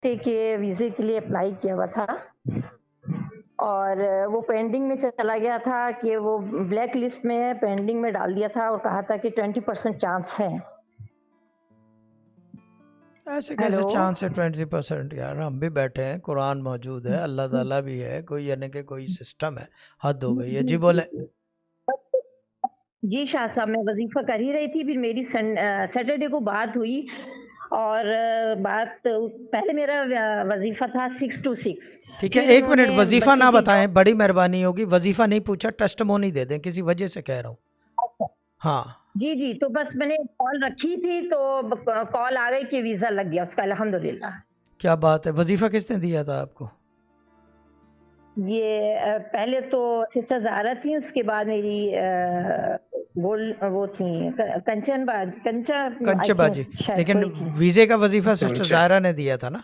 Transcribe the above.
تھے کہ ویزے کے لیے اپلائی کیا ہوا تھا اور وہ پینڈنگ میں چلا گیا تھا کہ وہ بلیک لسٹ میں ہے، پینڈنگ میں ڈال دیا تھا اور کہا تھا کہ 20% چانس ہے. ایسے کیسے چانس ہے 20%؟ یار ہم بھی بیٹھے ہیں، قرآن موجود ہے، اللہ تعالیٰ بھی ہے، کوئی یعنی کہ کوئی سسٹم ہے. حد ہو گئی ہے. جی بولیں. جی شاہ صاحب، میں وظیفہ کر ہی رہی تھی، پھر میری سیٹرڈے کو بات ہوئی اور بات پہلے میرا وظیفہ تھا 6 to 6. ٹھیک ہے، ایک منٹ، وظیفہ نہ بتائیں، بڑی مہربانی ہوگی. وظیفہ نہیں پوچھا، ٹیسٹمونی دے دیں، کسی وجہ سے کہہ رہا ہوں. ہاں جی جی، تو بس میں نے کال رکھی تھی تو کال آ گئی کہ ویزا لگ گیا اس کا، الحمدللہ. کیا بات ہے. وظیفہ کس نے دیا تھا آپ کو؟ یہ پہلے تو سسٹر زہرا تھی، اس کے بعد میری وہ تھی کنچن کنچ باجی. لیکن ویزے کا وظیفہ سسٹر زہرا نے دیا تھا نا؟